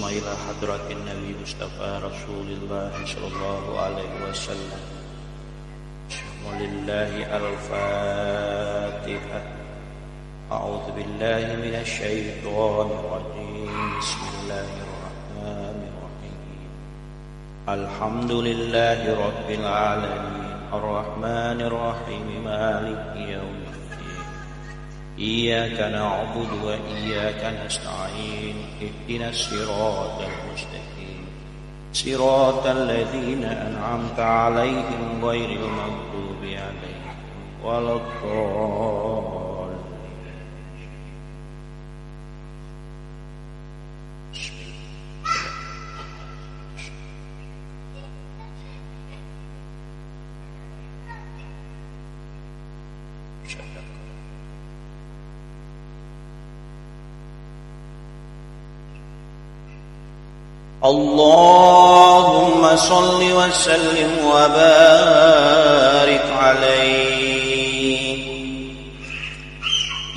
ثم إلى حضرة النبي مصطفى رسول الله صلى الله عليه وسلم. لله الفاتحة. أعوذ بالله من الشيطان الرجيم. بسم الله الرحمن الرحيم. الحمد لله رب العالمين الرحمن الرحيم مالك يوم الدين. إياك نعبد وإياك نستعين. اهدنا الصراط المستقيم صراط الذين أنعمت عليهم غير المغضوب عليهم ولا الضالين. اللهم صل وسلم وبارك عليه.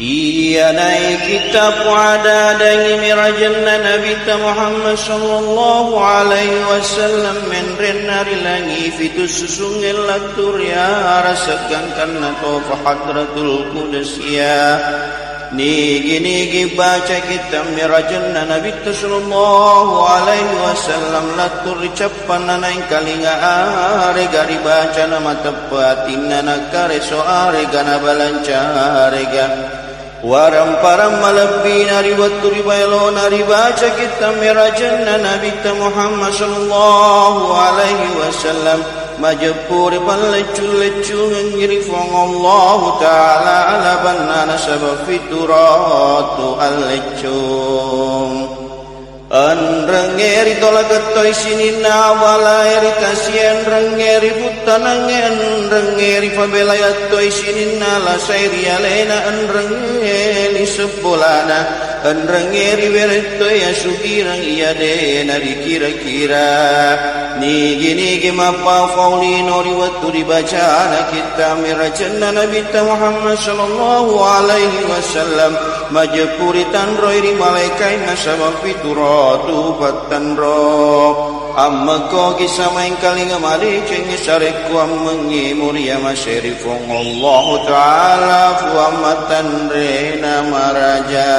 Iya naik kitab ada adanya mirajanna Nabi Muhammad sallallahu alaihi wasallam menrenari langi fitus susungil latur ya rasakan karena tofa hadratul qudus ya. Nigi baca kitab mirajanna Nabi sallallahu alaihi wasallam latur capan nanaing kalinga are gari baca nama tepatinna nakare so are gana balancarega waram param malabbi nari waturi bailo nari baca kitab mirajanna Nabi Muhammad sallallahu alaihi wasallam majapur ballecul ngirifong Allah Ta'ala ala banana sabab fituratu al-lecum Anrengeri tolakatoy sinina walayari tasien rengeri putanangen rengeri fabelayatoy sinina lasayri alena anrengeri sebolana anrengeri beretoy asukirang iyadena dikira-kira nigi mapa faulino riwatu dibacana kita mirajanna Nabi Muhammad sallallahu alaihi wasallam majapuritan roiri malaikai nasabang fituratu patanro amma ko kisama ing kalinga mali cengi sareku ammengi muria masyarifong Allah Ta'ala fuamatan rena maraja.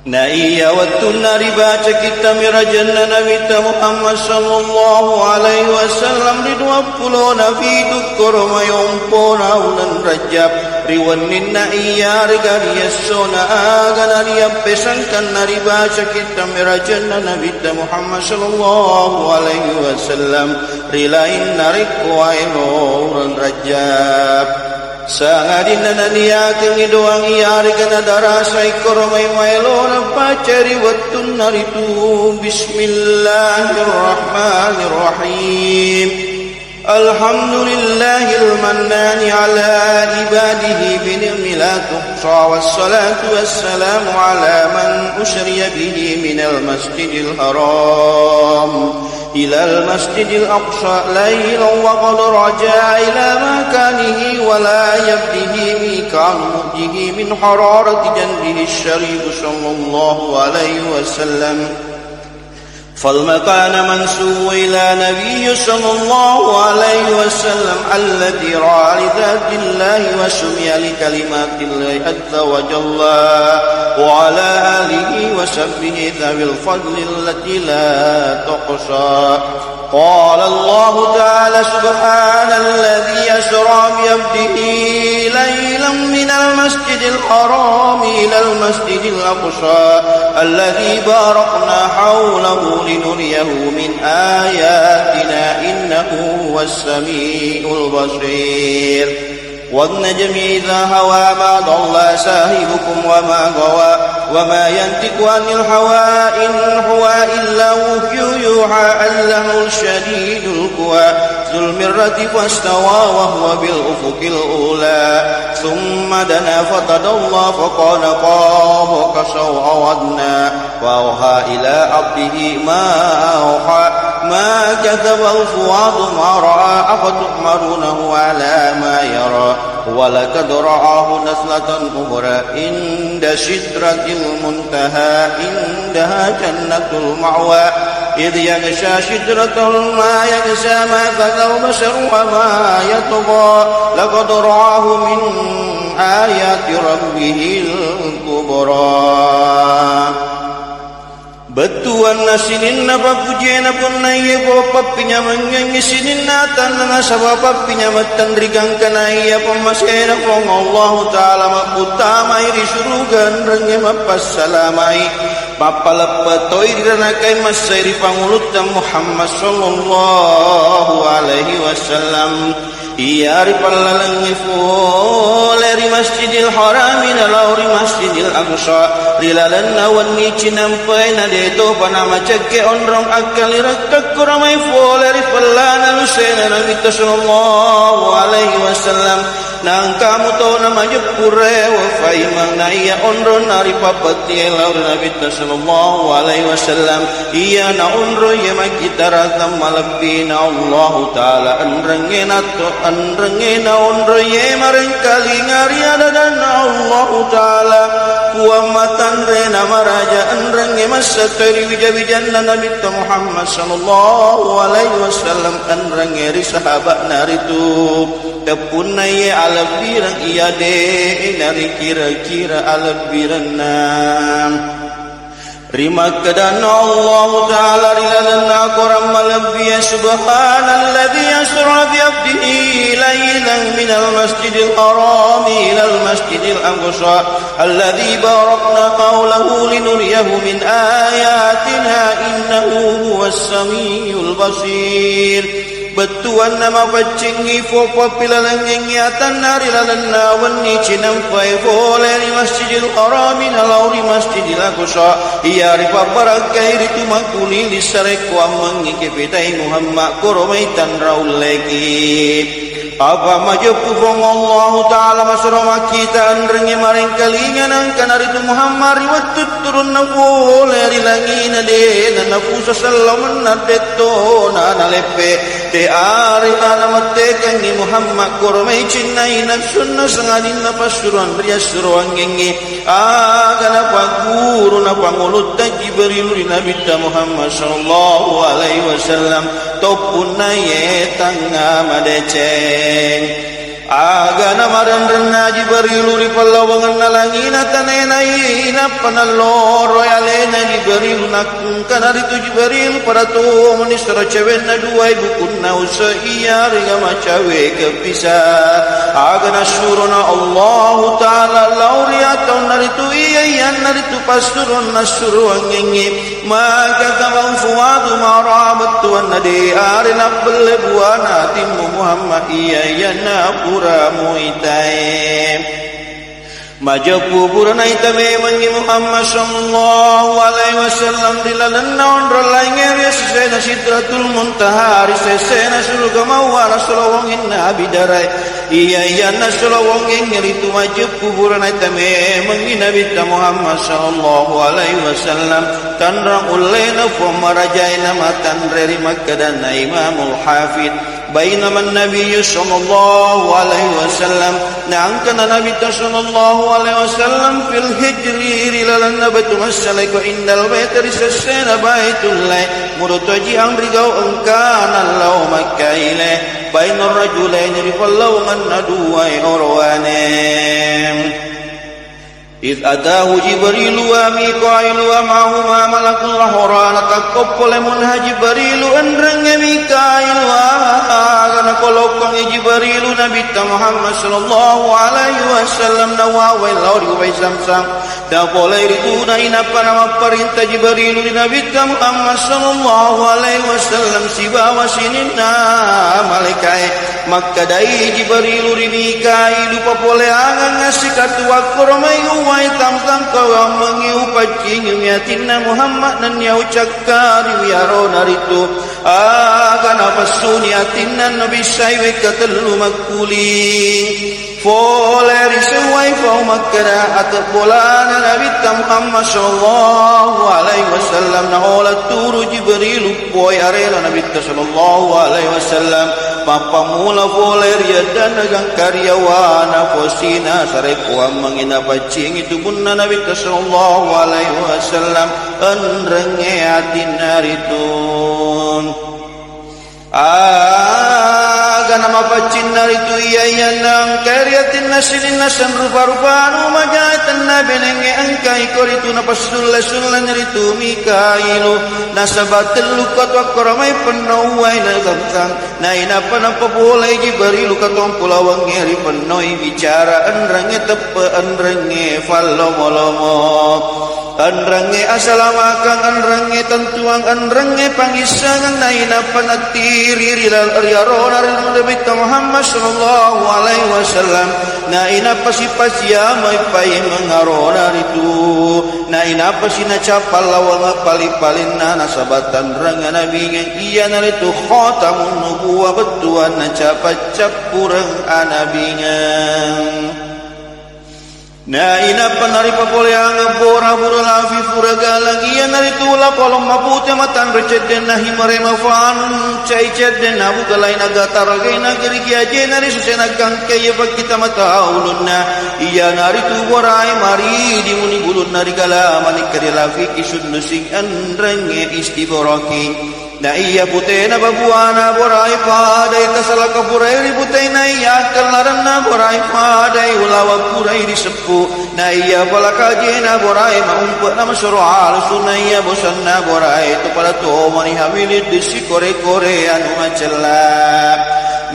Na iya waktu nari baca kita mirajanna Nabi Muhammad sallallahu alaihi wasallam ridwapul nabi dukur mayompo naulan rajab riwanin na iya regari yasona agana riya pesangkan nari baca kita mirajanna Nabi Muhammad sallallahu alaihi wasallam rilain narik wainulan rajab sangadin nananiya kang doang iyari kana darasa ikoromay mailona pacari wattun naritu. Bismillahirrahmanirrahim. Alhamdulillahil mannani ala ibadihi binirmi la tuhsa wassalatu wassalamu ala man usriya bihi minal masjidil haram إلى المسجد الأقصى ليلا وقد رجع إلى مكانه ولا يبده ميقات مده من حرارة جنده الشريف صلى الله عليه وسلم فالمكان منسوب إلى نبي صلى الله عليه وسلم الذي رأى لذات الله وسمي لكلمات الله عز وجل وعلى آله وصحبه ذوي الفضل التي لا تقصى. قال الله تعالى سبحان الذي أسرى بعبده ليلا من المسجد الحرام إلى المسجد الأقصى الذي باركنا حوله لنريه من آياتنا إنه هو السميع البصير. والنجم إذا هوى ما ضل صاحبكم وما غوى وما ينطق عن الهوى إن هو إلا وحي يوحى علمه الشديد القوى ذو المرة فاستوى وهو بالأفق الأولى ثم دنا فتدلى فقال قاب قصر أودنا وأوحى إلى عبده ما أوحى ما كذب الفؤاد ما رأى أفتؤمرونه على ما يرى ولقد رآه نزلة أخرى عند سدرة المنتهى عندها جنة المأوى إذ يغشى سدرة ما يغشى ما ذاق البشر وما يطغى لقد رآه من آيات ربه الكبرى. Betuan nasinin na papujena pun na iye bopa pinyamangang isinin natan na sabab pinyamatan rigang kanaya pamasena kong Allah Ta'ala maputamay risurugan rangi mapasalamay papalapatoy ranakay masayri pangulut Muhammad sallallahu alaihi wasallam. Iyari palalangi fuleri masjidil haram ilauri masjidil aqsa rilalan nawan ni cinampai na deto panama cekke onrong akali rakak kuramai fuleri palana lusena nabi sallallahu alaihi wasallam nang kamu to nama jepure wa faimang na iya onron nari papati ilauri nabi sallallahu alaihi wasallam iya na onro yema kita ratam malabina Allah Ta'ala anrangena to anrangena onro yema rengkali ngari ada dan Allah Ta'ala kuamatan rena maraja anrange masatari wijawijanna Nabi Muhammad sallallahu alaihi wasallam anrange ri sahabat naritu tepunai alabirang iya de nari kira-kira alabiranna Rima kedana Allah Ta'ala rilalana koram malabbiya subhanalladhi yasra bi'abdihi laylan minal masjidil harami ilal masjidil aqsa alladhi barakna qawlahu linuriyahu min ayatina innahu huwas samiul basir. Betuan nama bacingi fopa pilalanging yatan nari lalana wani cinampai boleh masjidil harami nalauri masjidil aqsa iya ripa barakai ritu makuli lisarek wa mengikipidai Muhammad koromaitan raul lagi apa majupu bong Allah Ta'ala masroma kita andrengi maring kalingan angkan aritu Muhammad riwatut turun na boleh rilangina de na nafusa salaman na deto na nalepe de ari alamatekan ni Muhammad koromai cinai nafsun na sangadin na pasuruan riasuruan gengi agana paguru na pangulut na Jibril ni Nabi Muhammad sallallahu alaihi wasallam topun na yetanga madeceng agana marandrana Jibril ri pallawangan na langina tanena ina panalloro yalena Jibril nakkan aritu Jibril para tu manisra cewen na duai bukun na usaiya ri macawe kepisa agana suruna Allah Ta'ala lauriaton naritu iya naritu pasurun nasuru angengi maka kabang fuadu marabat tuan nadi arina belle buana timu Muhammad iya na pura muitai majapu purana itame mangi Muhammad sallallahu alaihi wasallam dilalanna onrolainge sesena sidratul muntaha sesena surga mawara salawang inna bidarai iya nasalawang ngeritu majapu purana itame mangi Nabi Muhammad sallallahu alaihi wasallam tanrang ulena famarajaina matan reri Makkah dan Imamul Hafid bainama Nabi sallallahu alaihi wasallam nangkana Nabi sallallahu alaihi wasallam fil hijri rilalan nabatu masalai ko indal baitri sesena baitullah murutaji amrigau angkana law makkaile bainar rajulain rifallahu man aduwai orwanem إذ أتاه جبريل وميكائيل ومعهما ملك الله رانا تقبل منها جبريل أنرن ميكائيل وآغنا قلوكم جبريل نبي محمد صلى الله عليه وسلم نواوي اللور وبيسمسم تقول إرتون إنفا نمبرين جبريل نبي محمد صلى الله عليه وسلم سبا وسننا ملكاي مكداي جبريل ميكائيل popole angan ngasih wakoromayu wai tam-tam kau mengiu pacing yatina Muhammad dan yau cakari wiaro naritu akan apa sunyatina Nabi Syaiwe katelu makuli foleri sewai fau makara atur bolana Nabi Muhammad sallallahu alaihi wasallam na ola turu Jibril boy arela Nabi sallallahu alaihi wasallam papamula voler ya dan nagang karyawana posina sarekwa mangina pacing itu bunna Nabi sallallahu alaihi wasallam anrenge atin naritun agana mapacin naritu iya nang karyatin nasilin nasan rupa-rupa majatan nabenenge angkai koritu napasulla sulla naritu mikailu nasabatul lukat wa karamai penawai nagamtang naina panapa boleh Jibril katompula wangeri penoi bicara anrange tepe anrange fallomo anrange asalamakang anrange tentuang anrange pangisangang naina panatiri rilal aryaronar Nabi Muhammad sallallahu alaihi wasallam naina pasipasya mai pai mengaronar itu naina pasina capal lawang palin-palin nasabatan ranga nabi yang iya naritu khatamun nubuwah betuan nacapat capurang anabinya na ina panari papole ang bora bura lafi furaga lagi ya nari tula kolom mapute matan receden nahi marema fan cai ceden nabu kalai naga taragai nagari kiaje nari susena gangke ya kita mata ulunna iya nari tu borai mari dimuni bulun nari kala manik kari lafi kisud nusing anrenge istiboraki na iya putena babuana borai padai tasala kapurai putena iya kelaran na borai padai ulawa purai disepu na iya palakajena borai maumpa nama surual sunaya bosan na borai tu pada tu mani hamilit disi kore-kore anu macelak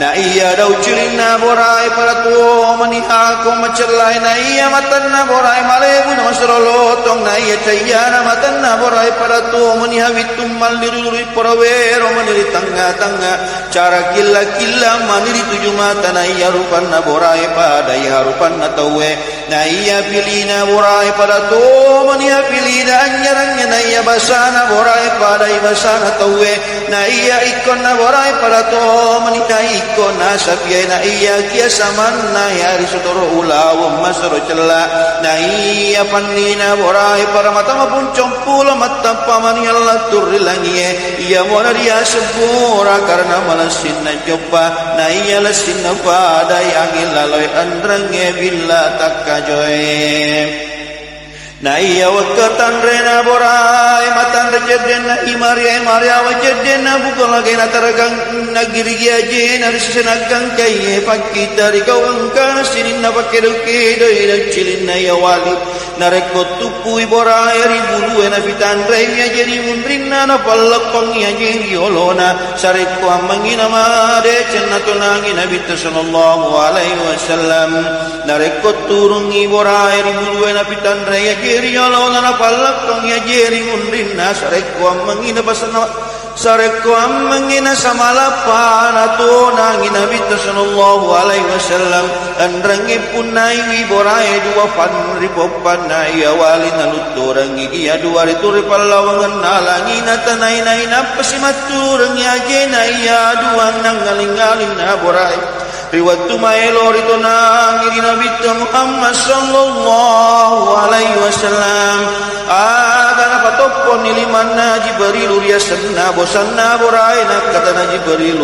na iya dau cirina borai pada tu mani aku macelai na iya matan na borai malebu nama surolotong na iya cayana matan na borai pada tu mani habitum maliruri Wero maniri tangga-tangga cara kila-kila maniri tujuh mata na iya rupan na borai pada iya harupan na tawe na iya pilina borai pada to mania pilina anyarangnya na iya basana borai pada iya basana tawe na iya ikon na borai pada to manita ikon na sapiai na iya kia saman na iya risotoro ulaw masoro cela na iya panina borai pada mata mapun compula mata pamani Allah turilangie iya mona dia sepura karena malasin na coba na iya lasin na pada yang ilaloi andrange bila takajoe na iya wakatan rena borai matan rejeden na imaria wajeden na bukol lagi na taragang nagiri aje na risenagang kaya pakita rikaw angka sinin na pakiruki doy na cilin na yawali na rekot tupui borai ribulu na pitan rey ya jadi mundrin na palakpang ya jadi olona sareko amangina made cenna tunangi nabi sallallahu alaihi wasallam na rekot turungi borai ribulu na pitan rey ya Yolo na palakong ya jeri mundrin na sareko amangina basana sareko amangina samalapan ato nangin Nabi sallallahu alaihi wasallam andrangi punai wi borai dua panripopan na iya wali na luturangi iya dua rituri palawangan nalangi na tanay na inapasimaturang ya jena iya dua nangaling-aling na borai riwayat maelo rito nang iri Nabi Muhammad sallallahu alaihi wasallam aga na patopon niliman na Jibril riasanna bosanna borai na kata na Jibril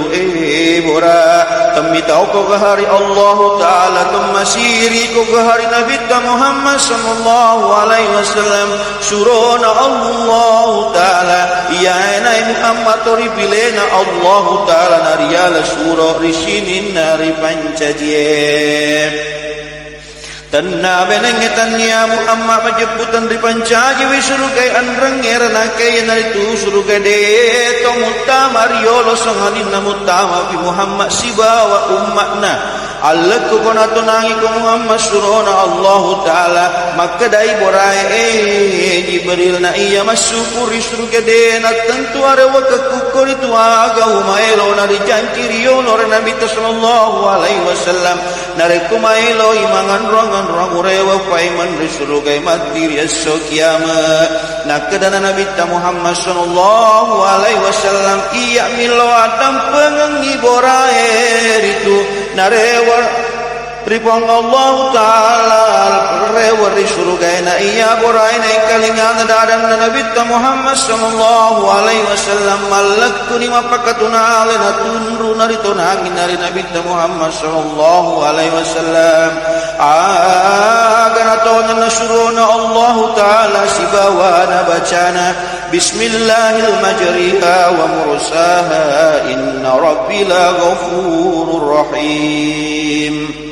bora tamitau ko kahari Allah taala tumasiri ko kahari Nabi Muhammad sallallahu alaihi wasallam surona Allah taala iya na Muhammad tori pilena Allah taala nariyala suro risinin nari pancaje tanna benengetannya Muhammad majebutan ripancaji wisurugai andrengera nakai naritu surugai de to mutamariolo sanganin namutama fi Muhammad sibawa ummatna Allah ko konato nangi ko Muhammad surona Allah taala maka dai borai Jibril na iya masukuri surugai de na tentu are wakakukuri tu aga umaelo na dijankiri ono Nabi sallallahu alaihi wasallam nareku maelo imangan rongan urewa paiman risulugai matiri esok kiamat nakadana Nabi Muhammad sallallahu alaihi wasallam iya milo adam pengengi boraer itu narewa Ripong Allah Ta'ala Al-Rewari surga na iya boray na ikalingan na dadang na nabita Muhammad sallallahu alaihi wasallam malak ko ni mapakatunali na tunro na rito na hangin na rin nabita Muhammad sallallahu alaihi wasallam aga na to na nasuro na Allah Ta'ala sibawa na bacana Bismillahil majriha wa mursaha inna rabbi la ghafurur rahim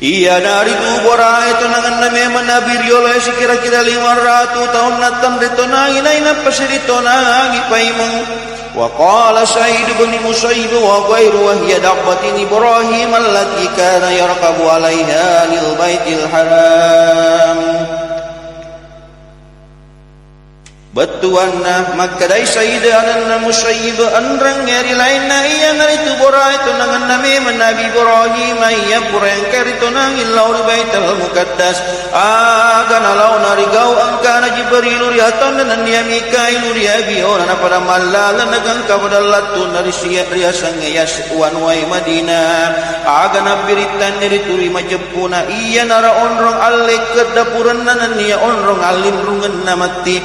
Iya dari tubora ito nangan na may manabiryola si kira-kira 500 tahun na tamrito na inay na pasirito na ngipay mong وقال سعيد بن مسيب وغير وهي دعوة إبراهيم التي كان يركب عليها للبيت الحرام Batuanna makadai sayyid anna musayyib anrang ngeri lain na iya ngaritu bora itu nangan nami Nabi Ibrahim iya burang kerito nang illau di baitul muqaddas aga nalau narigau angkana Jibril riatan nan dia Mikail riabi ona pada malala nagang kabadallatu nari siya riasang yas wan wai Madinah aga nabiritan neri turi majepuna iya nara onrong alek kedapuran nan dia onrong alim rungan namati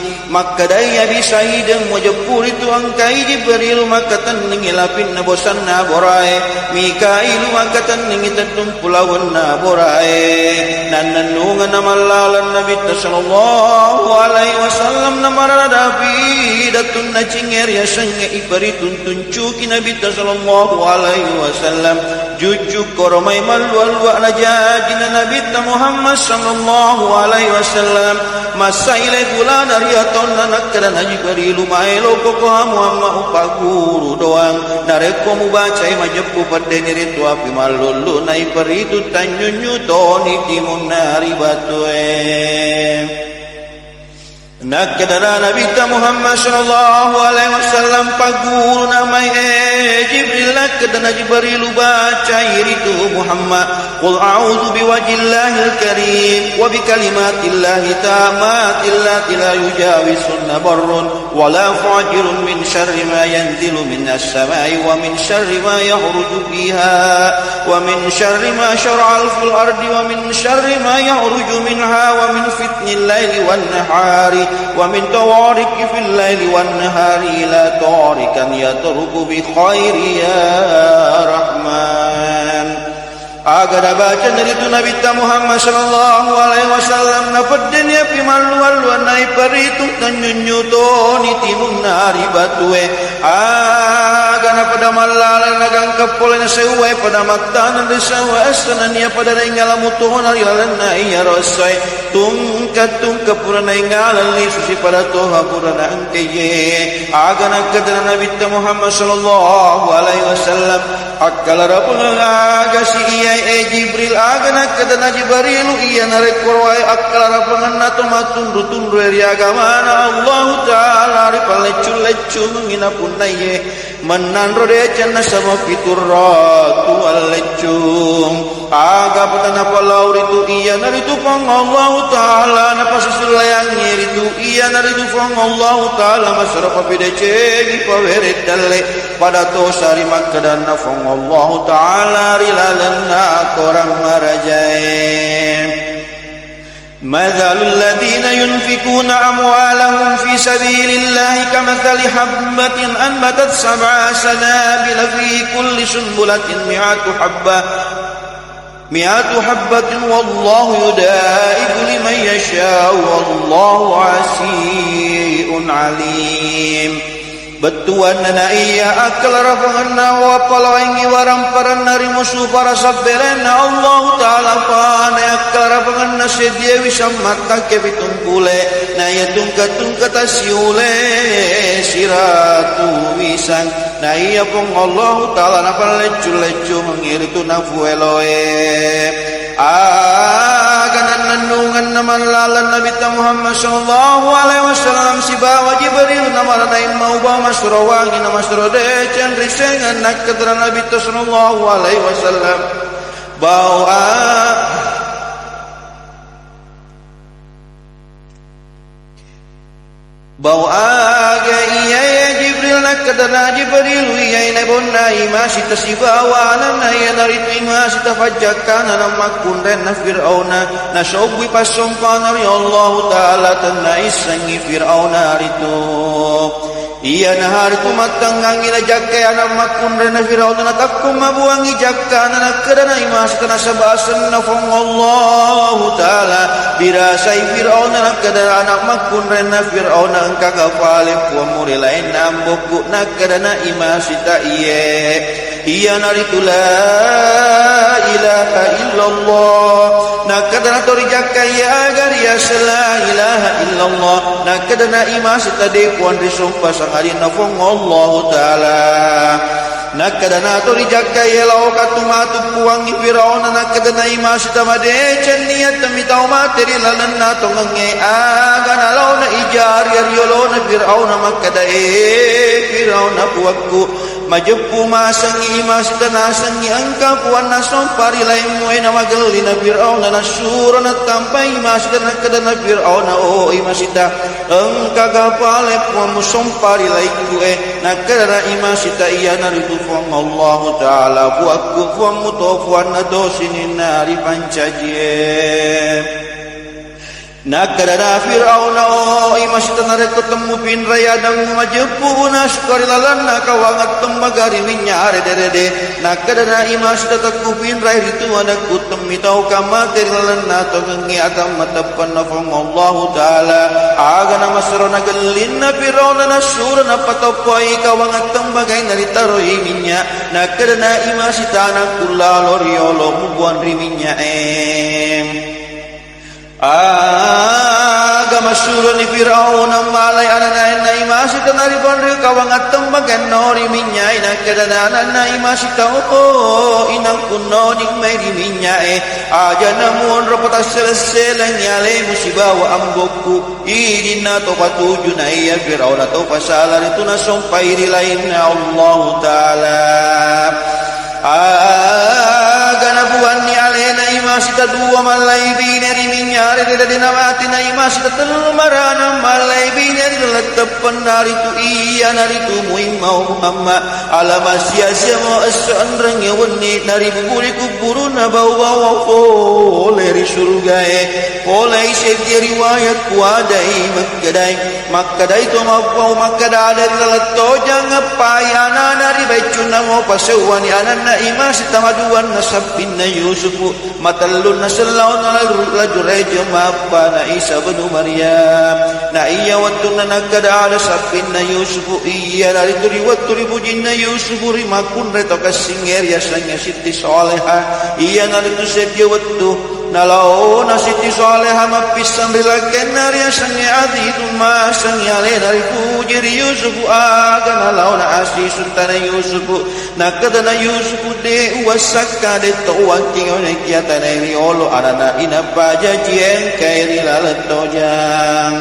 kadai abi sahidang mojapur itu angkai Jibril maka tanning ilapin na bosan na borae Mikail maka tanning itatum pulawan na borae nananungan na malalan Nabi sallallahu alaihi wasallam na maradapi datun na cinger ya sanga ibaritun tuncuki Nabi sallallahu alaihi wasallam jujuk koromai malwal na jadi na Nabi Muhammad sallallahu alaihi wasallam masailai bulan ariaton nakada Jibril maelo koko Muhammad upaguru doang nareko mubaca majepku pada niri tu api malulu nai peritu tanyunyu toni timun nari batue nakada Nabi Muhammad sallallahu alaihi wasallam paguru namai Jibril nakada Jibril baca iritu Muhammad qul a'udzu biwajhillahil karim wa bikalimatillahi tammati allati la yujawisunna barrun wa la fajirun min syarri ma yanzilu minas samai wa min syarri ma yakhruju fiha wa min syarri ma syara'al fil ardi wa min syarri ma yakhruju minha wa min fitnil laili wan nahari wa min tawariki fil laili wan nahari la tarikan yatruku bi khairi ya rahman Agar baca dari itu Nabi Muhammad sallallahu alaihi wasallam na padenya pimalu-malu nai paritu tanyunyu toni timun nari batue agana pada malala nagang kapole na sewe pada maktan de sewe sanania pada ingala mutuhon ari lana iya rosai tungkat purana ingala li susi pada toha purana angkeye agana kadana Nabi Muhammad sallallahu alaihi wasallam akalara pengaga si iya Jibril agana kadana Jibril iya narekor wae akalara penganna tomatun rutun ri agamana Allah taala ri paleccu ngina punaye menan rode cenna sama fiturratu alecum aga patana palaur itu iya naritu pang Allah taala napa susulayang itu iya naritu pang Allah taala masrafa pidece di paweret dalle pada to sari makadana pang Allah taala rilalanna korang marajai مثل الذين ينفقون أموالهم في سبيل الله كمثل حبة أنبتت 7 سنابل في كل سنبلة 100 حبة والله يضاعف لمن يشاء والله واسع عليم Betuan na iya akal rafanganna wa palawangi warang paran nari musuh para sabbelena Allah Ta'ala pana akal rafanganna sedia wisam mata kebitungkule na iya tungkat asiule siratu wisang na iya pong Allah Ta'ala napa lecu mengiritu nafueloe aganan nandungan naman lalan Nabi Muhammad sallallahu alaihi wasallam si bawa Jibril naman na mau bawa masrawangi na masrode can risengan nak kadra Nabi sallallahu alaihi wasallam bawa aga iya Jibril nakadana Jibril iyay nebonna imasita sibawana na yanarito imasita fajakana na makunren na Fir'auna na syogwi pasongkana ri Allah Ta'ala tanna isangi Fir'auna rito iya na hari tumatanggang inajakay anak makunren na Fir'auna na takkum mabuangi jakana na nakadana imasita na sabasan na fong Allah Ta'ala birasay Fir'auna nakadana anak makunren na Fir'auna ang kakapalip wa murilain na amboku nakadana imasita iya naritu la ilaha illallah nakadana torijakay agar ya la ilaha illallah nakadana imasita dekuan risumpa sangarin na fong Allah Ta'ala nakadana torijakay elaw katumatu puwangi Fir'auna nakadana imasita madecen niyat tamitaw materi lalan na tongange agan alaw na ijar yaryolo na Fir'auna makadae Fir'auna puwagku majepu masangi imasita nasangi angka puan nason parilain muay na magali na Fir'auna na sura na tampay imasita nakadana Fir'auna o imasita angka gapale puan muson parilain kue nakadana imasita iya naritu fuang Allah Ta'ala buatku fuang mutofuan na dosinin nari pancajie nakadana Fir'auna o imasita nareko temu pinraya dang majepu naskari lalan nakawangat tembagari minyare derede nakadana imasita taku pinray ritu anakku temitau kamateri lalan nato gengi atam matapan nafong Allah Ta'ala aga nama serona gelina Fir'auna nasura napatopoi kawangat tembagai naritaro iminya nakadana imasita anakku laloriolo mubuan riminya aga masyuro ni Fir'auna malay ananay na imasita naribon rin kawangat tembagan nori minyay nakadana na imasita inang kunoning may riminyay aja namun rapatas seleselang nyalay musibawa ambokku idin na to patuju na iya Fir'auna to pasalar ito na sumpay rilain na Allah Ta'ala aga nabuhan ni alena imasita dua malay bineri minyari dila dinamati na imasita telmarana malay bineri latapan naritu iya naritu muimau Muhammad alamasya mo asan rangyawani naribuli kuburu na bawa oleri surga oleh syekh riwayat kuadai makadai to mapau makada dari lato jangan payana naribecuna mo pasewani anana imasita maduan nasabin na Yusufu matalun na salaw na lajurejo mapa na Isa bin Maryam na iya watun na nagkadaala sabin na Yusufu iya narituri waturi bujin na Yusufu rimakun reto kasinger yasanya siti soleha iya naritu sepya watu nalao na siti soleha mapisang rilaken naryasanya adidun masanya le naripujiri Yusufu aga nalao na asisun tanay Yusufu nakadana Yusufu de uwasaka de towan kingon kiata na riolo anana inapaja jien kairi lalatojang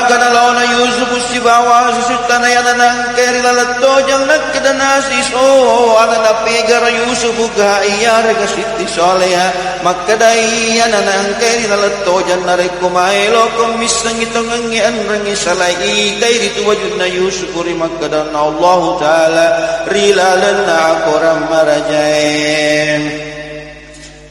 ganalaw na Yusufu sibawa susutana yananang kairi lalatojang nakadana siso anana pegar Yusufu gaiyar kasiti soleha makadai yananang kairi lalatojang narekumaelo komisang itong angian rangi salai kairi tuwajud na Yusufu rimakadana Allah Ta'ala rilalan na akoram marajay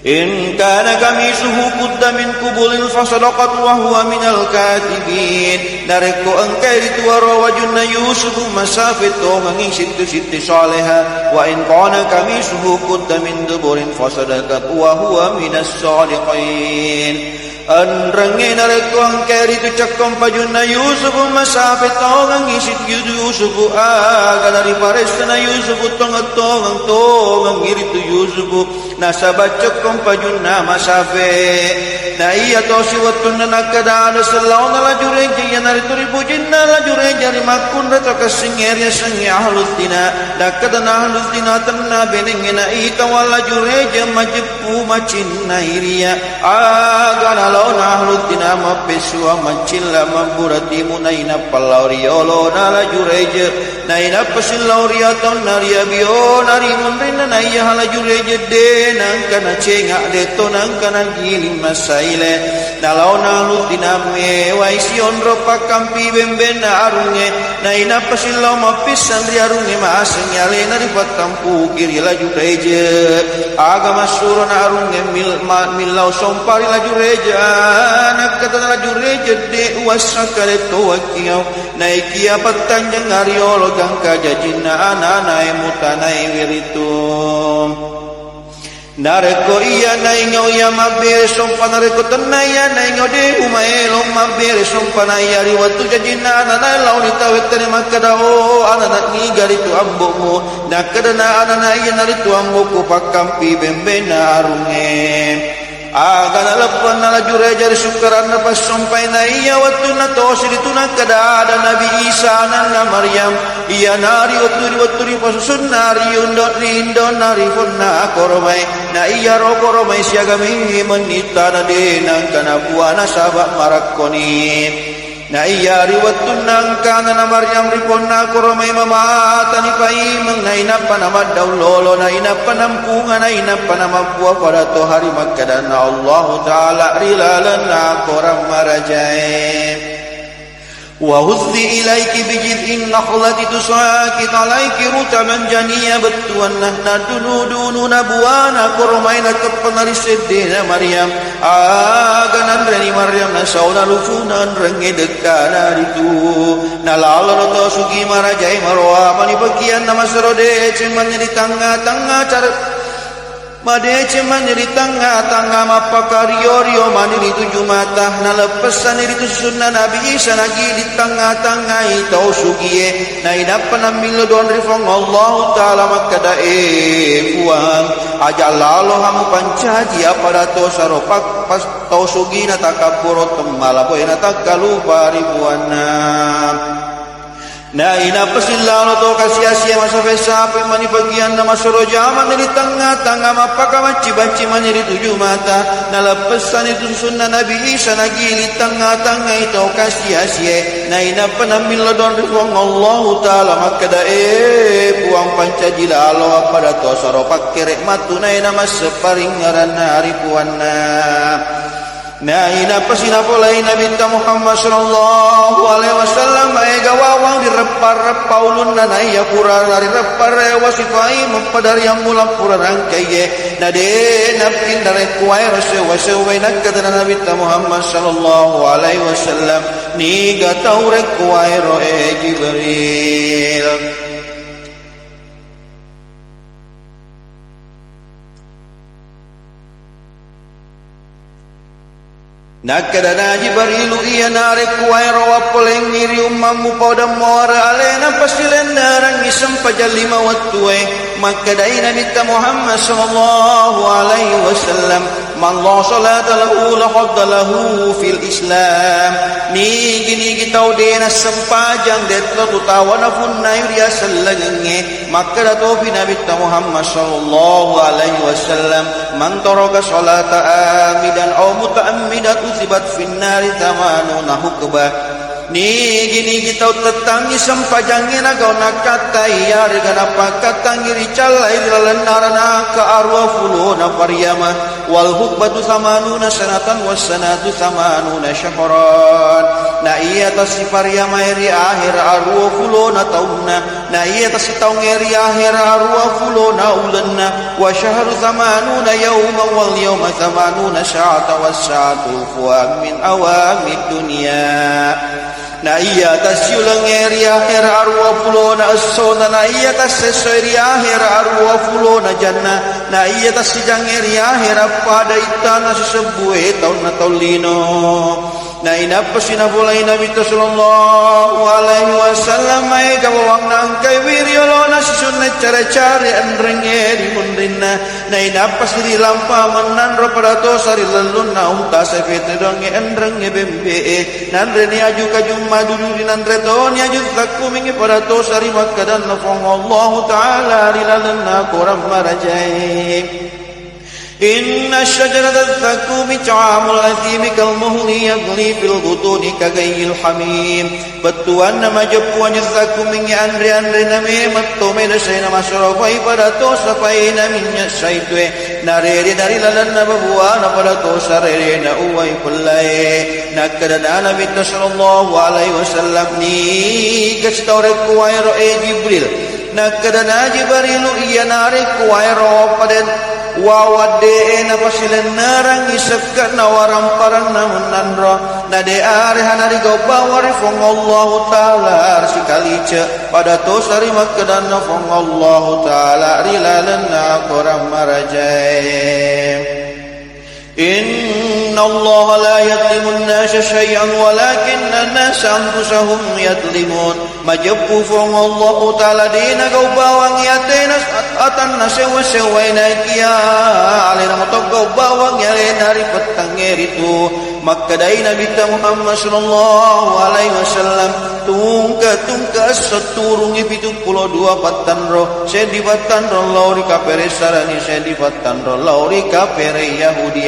إن كان قميصه قد من قبل فصدقت وهو من الكاذبين نركو أنكرت وروجنا يوسف مسافة من ست صالحة وإن كان قميصه قد من دبر فصدقت وهو من الصادقين Anrange nareko angkeri tu cakkom pajuna Yusuf masafet tongang isit yudu Yusuf aga dari pares na Yusuf tongang iritu Yusuf nasabat cakkom pajuna masafet na iya tosi watun na nakadana salaw na lajureja ya naritu ribujin na lajureja rimakun reto kasingerya sangi ahlutina nakadana ahlutina tanna benenge na ikaw lajureja majepu macin na iria aga na na ahlutina mapesua macilla mamburati munaina palauriolo na lajureja naina pasilauria ton naria bio nari munrina naya lajureja de nangkana cenga de to nangkana giling masaile nalau nalu tiname wa ision ropa kampi bembena arunge na ina pasilau mapisan ri arunge maasnyale na ripatampu kiri laju reje agama surun arunge milau sompari laju reja nak kata laju reja de wasakale towakiau naikia patanjang ariolo gangka jajina ananae mutanae wiritum nareko iya naingo ya mabere sompa nareko tenaya naingo de umaelo mabere sompa nayari watu jajina ananae launi tawetene makadao ananak ni garitu ambomu nakadana ananae naritu amboku pakampi bembena arunge agana lapan na jurejar sukaran na pasompai na iya watu na tosi dituna kada Nabi Isa na Maryam iya nari waturi pasusun nari rindo nari fonna koromai na iya ro koromai siagami menita na denang kana buana sabak marakoni na iya riwatun nang kana na Maryam riponna koromai mamata ni pai mengaina panama daulolo na ina panampunga na ina panama buah pada to hari makadana Allah taala rilalana koram marajai wa huzzi ilayki bijid'in nakhlati tusaqit alayki rutaban janiyya batuan nahna dunudunu nabuana kormaina kepenari sedena Maryam aganan rani Maryam na sauna lufunan rengi dekana itu nalala to sugi marajai marwa mani bagian nama serode cemanya di tengah-tengah cara made cemanya di tengah-tengah mapakario mani di tujuh mata nalepesan itu sunnah Nabi Isa lagi di tengah-tengah itu sugie na idapan ambil don rifong Allah taala makadae puang aja lalu hamu pancaji apa to saropak pas to sugi na takapuro temala boy na takalupa ribuana na ina pasilalo to kasia-sia masa fesape mani bagian nama soro jaman di tengah-tengah mapaka banci mani di tujuh mata na lepesan itu sunnah Nabi Isa lagi di tengah-tengah itu kasia-sia na ina penambil don rifong Allah taala makadae puang pancajilalo pada to soro pakerek matu na ina mas separingaran hari puana na ina pasina polai Nabi Muhammad sallallahu alaihi wasallam ay gawawang di repar paulun na naya pura dari repar wasifai mempadari yang mula pura rangkaye na de napin dari kuai rase nakata Nabi Muhammad sallallahu alaihi wasallam ni gatau re kuai roe Jibril nakadana Jibrilu iya narek wairo wapoleng ngiri ummamu pada muara alena pasilen narang isem pajalima wattuai makadai Nabi Muhammad sallallahu alaihi wasallam man la salata lahu la hadda lahu fil Islam ni gini kita udena sempajang detlo tutawana funna yuria sallange makada to bi Nabi Muhammad sallallahu alaihi wasallam man taraka salata amidan aw mutaammidan usibat finnari tamanuna hukba ni gini kita tetangi sempajangin agau nakatai ya regana pakatangi ricalai dilalan narana ka arwafuluna faryama wal hukbatu samanuna sanatan wassanatu samanuna syahran na iya tasi faryama eri akhir arwafuluna taunna na iya tasi taung eri akhir arwafuluna ulanna wa syahru samanuna yawma wal yawma samanuna sya'ata wasya'atu fuwa min awamid dunia na iya tasyulang eri akhir arwafuluna as-sona na iya taseseri akhir arwafuluna jannah na iya tasijang eri akhir pada itana sesebuhe taun na taulino na inapasina bulay Nabi sallallahu alaihi wasallam ay gawang nang kay wiryolo na susunod cara-cari andrenge di mundina na inapasiri lampa manan raparato sari lalun na umta sa fetedong andrenge bembe nanre ni aju kajum madulu di nanre to ni aju takumingi parato sari makadan na fong Allah taala rilalan na koram marajai إن الشجرة الزقوم طعام الأثيم كالمهل يغلي في البطون كغلي الحميم بتوان nama jepuan الزقوم andre name matome na say na masarapay para to sa pay na minya saitwe narere dari lalan na babuwa na pada to sarere na uway pulay nakadana Nabi sallallahu alaihi wasallam ni gastore kuwairo Jibril nakadana Jibrilu iya nare kuwairo paden wawade na pasilen narang isakka na waram parang namunanro na de are hanari gobawari fong Allah taala sikalice pada to sari makkadan fong Allah taala rilalan na korang marajai Inna Allah la yadlimu an-nasa syai'an walakinna an-nasa anfusahum yadlimun majabbu fong Allah taala dina gobawang yatena atan nasewa-sewaina kia alena motok gobawang yalena ripet tangeritu makkadai Nabi Muhammad sallallahu alaihi wasallam tungka seturungi 72 patan roh sedi patan roh lauri kapere sarani sedi patan roh lauri kapere Yahudi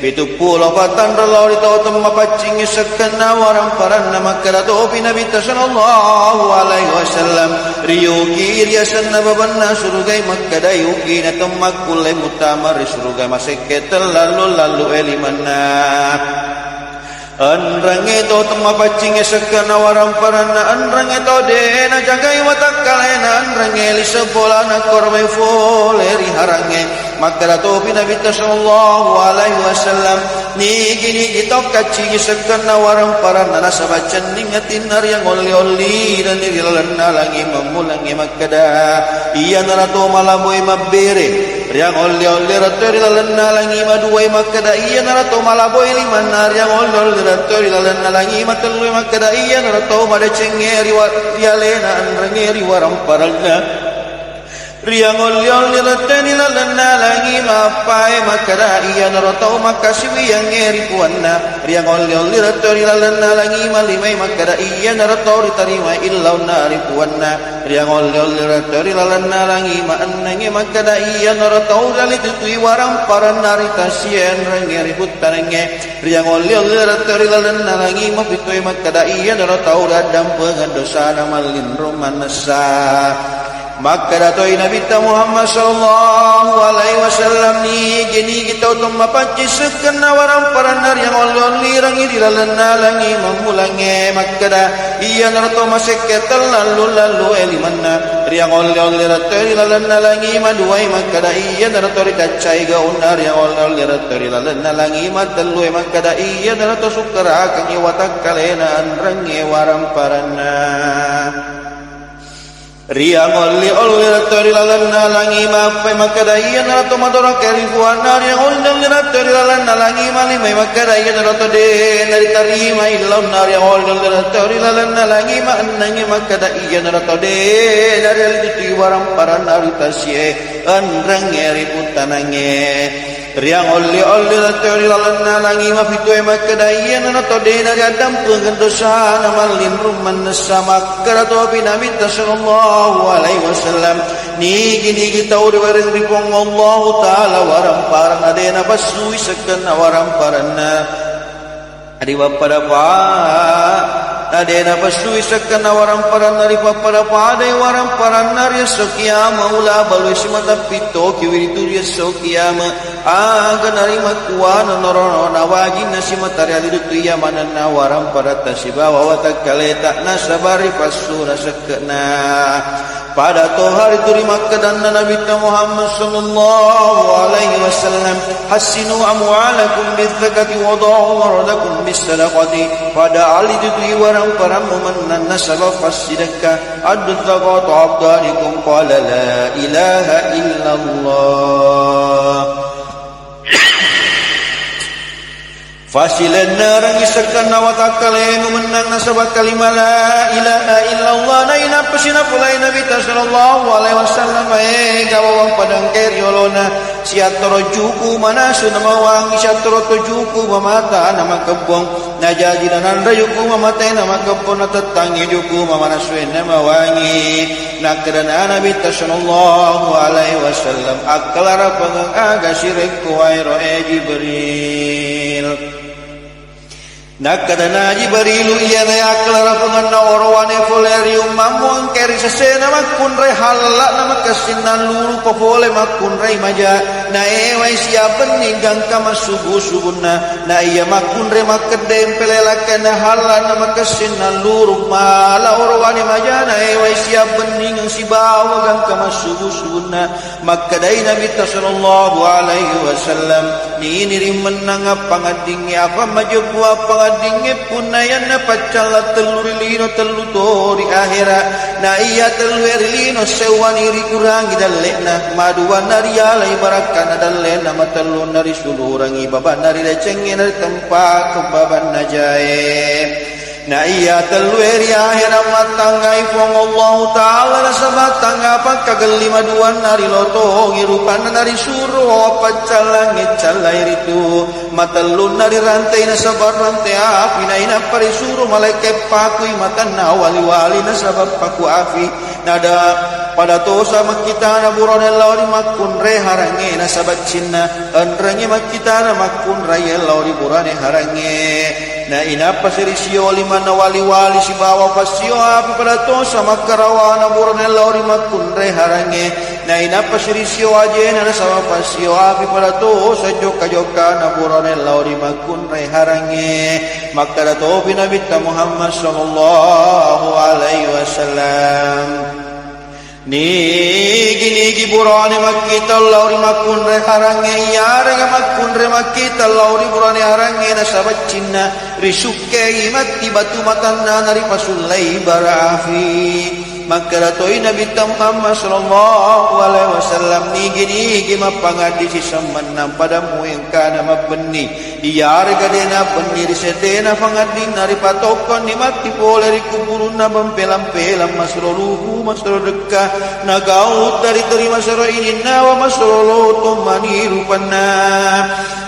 70 patan roh lauri tau temma pacingi sekena waram paran nama kerato Nabi sallallahu alaihi wasallam riyuki riasan nababanna surugai makkadai yuki na temmak kulai mutamar surugai maseket lalu elimanna Anrange to temma pacing sekana waram parana anrange to de na jagai watakalena anrange li sebolana korbe foleri harange makara to Nabi sallallahu alaihi wasallam ni gini kita kaci sekana waram parana nasabacan ningatin yang oli dan rilalana lagi memulangi makada iya narato malaboy mabere yang oli rato rilalana lagi maduai makada iya narato malaboy limanar yang oli rato rilalana lagi matalui makada iya narato mada cengeri rialena anrangeri waram parana Riang oliol nilateni lalana langi mapai makara iya narotau makasiwi yang ngeri puanna riang oliol nilateni lalana langi malimai makara iya narotau ditarima illau nari puanna riang oliol nilateni lalana langi maannangi makara iya narotau dali tutui warang paran nari tasien rangeri putanenge riang oliol nilateni lalana langi mapitui makara iya narotau dadam pengadosa namalin romanasa maka datoi Nabi Muhammad sallallahu alaihi wasallam ni gini kita utum mapanci sekena waram paranar yang oli rangi dilalana langi memulangi maka dah iya narato maseketal lalu elimanna riang oli rato dilalana langi maduai maka dah iya narato dicacai gaunar yang oli rato dilalana langi matalui maka dah iya narato sukara kangi watak kalena rangi waram paranar Riang oli rato rilalana langi mapai makadaiya narato madora kerifuan yang oli rato rilalana langi malimai makadaiya narato de nari tarima illau nari oli rato rilalana langi maannangi makadaiya narato de dari aliti waram para nari tasye anrangeri putanange Riang oli rato rilalana langi mafitue makadaiya narato de dari adam pengendosa namalin ruman sama karato Nabi sallallahu alaihi wasallam ni gini kita udah bareng ripong Allah taala waram parang adena basui sekena waram parana adi pada pa adena basui sekena waram parana adi pada pa ade waram parana ria sokia maula balwe simata pito kiwiri turia sokia aga narima kuana norono nawagi nasimata ria lidu ya manana waram parata sibawa watakaleta nasabari pasura sekena pada hari turi Makkah dan Nabi Muhammad sallallahu alaihi wasallam hasinu amwalakum bidzakati wa da'u waradakum bisadaqati pada ali itu warang param memenan nasabah fasidaka ad-zakatu abdanikum qala la ilaha illallah Fasilan narang isakan nawatakale memenang nasabat kalimah la ilaha illallah na inapasina pulai Nabi sallallahu alaihi wasallam gawang padang keriolona siatoro juku manasu namawang siatoro juku mamata nama kebong najaji dan rayuku mamata nama kebong natetangi juku mamanasu namawangi nakdana Nabi sallallahu alaihi wasallam aklara pengang aga syirik kuwairo Jibril Nakadana Jibrilu iya na aklara pengenna orwane folerium mamuang keri sesena makun rei halak nama kasinan lulu popole makun rei maja na ewai siapan ninggang kama subuh-subuhna na iya makun rema kedem pelelakan halan makasin nalur mala orwani majana ewai siapan ninggang sibawa gang kama subuh-subuhna makadai Nabi sallallahu alaihi wasallam ni ini menang pangadingi apa majebu pangadingi punayan pacala telurlino telutori akhirat na iya telurlino sewani kurangi dalena maduan naria lai barakana dalena matalun nari sulurangi baban nari lecengin nari tempat kebaban najae na iya telweri akhirat matangai fong Allah Ta'ala nasabatang apa kagali maduan nari loto ngirupan nari suro pacalangit calai ritu matalun nari rantai nasabar rantai api na ina parisuro malaikat pakui matan na wali-wali nasabab paku api nada pada tosa makita na buron lauri makun re harange nasabat cinna anrange makita na makun raya lauri burane harange na ina pasirisio lima na wali-wali si bawa pasio api pada tosa makarawa na buron lauri makun re harange na ina pasirisio aje na nasabab pasio api pada tosa joka-joka na buron lauri makun re harange makada tobi Nabi Muhammad sallallahu alaihi wasallam nigi burane makita lauri makun re harange yare makun re makita lauri burane harange nasabat cinna risuke imati batu matanna nari pasulai barafi maka datoi Nabi Muhammad sallallahu alaihi wasallam nigi mapangadi si samanam padamu yang kana mabni iyare gadena benni risetena pangadi nari patokon ni mati pole ri kuburuna bempelam-pelam masroluhu masrodeka nagau dari terima saro ini nawa masrolo mani rupana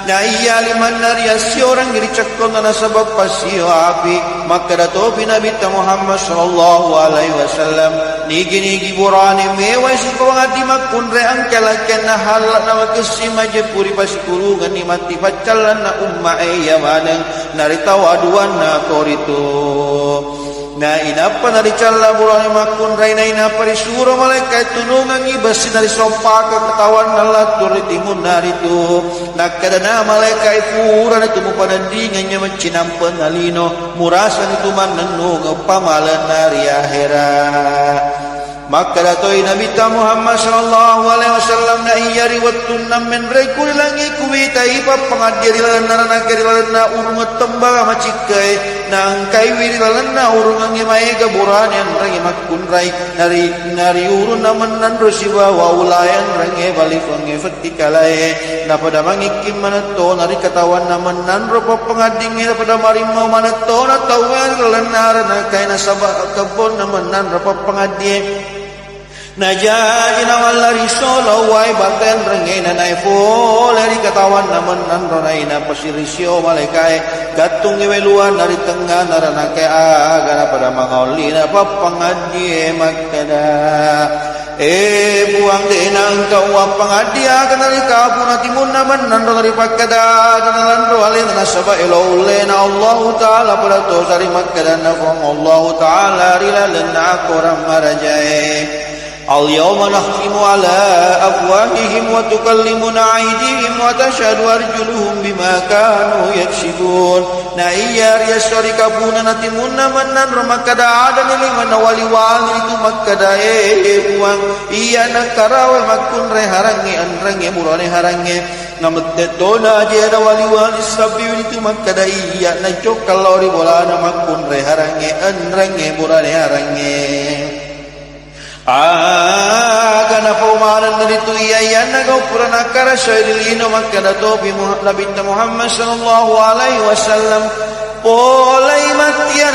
na iya liman nari asy orang diri cekon na sabab pasio api maka datoi Nabi Muhammad sallallahu alaihi wasallam nigi burane mewai supangadi makun re angkalakan na halak na makasima je puri pasikurungan ni mati pacalan na umma ayamanang naritawa aduan na korito na inapa nari calla burane makun re na inapa risuro malaikat tunungan ibas nari sompaka katawan na latur timun narito nakadana malaikat pura na tumupanandingannya mencinampan nalino murasan itu manenung pamalan nari akhirat maka datoi Nabi Muhammad sallallahu alaihi wasallam na iya riwatun men rekul langi kuwitai pa pangadiri lanana kerilalana urung tembara macikai nang kai wirilana urung ngi mai gaburan yang rangi makun rai nari urun naman rosiwa wa ulayan rangi bali fangi vertikalae na pada mangikim manato nari katawan naman ropa pangadingi pada marimau manato na tawen lanara na kai na sabak kabon naman ropa pangadingi najajina wallari solo wai baten rengena nai fo leri katawan naman nanronaina pasirisio malaikai gatung iweluan dari tengah narana ke agana pada mangolina papangadie makada buang denang kau pangadia kanari kapuna timun naman nanro dari pakada kanalan roalin nasaba ilaulena Allah taala pada to sari makada nafong Allah taala rilalna koram marajai اليوم نختم على أفواههم وتكلمنا أيديهم وتشهد أرجلهم بما كانوا يكسبون نايار يسري كابونا نتمنا منن رمكدا عدن لمن ولي itu makada buang iya nakara wa makun re harange anrange murane harange nametona je ada wali sabi itu makada iya na jokalori bolana makun re harange anrange murane harange agana paumanan daritu iya nagaw purana kara syairilino makada tobi Nabi Muhammad sallallahu alaihi wasallam polai matian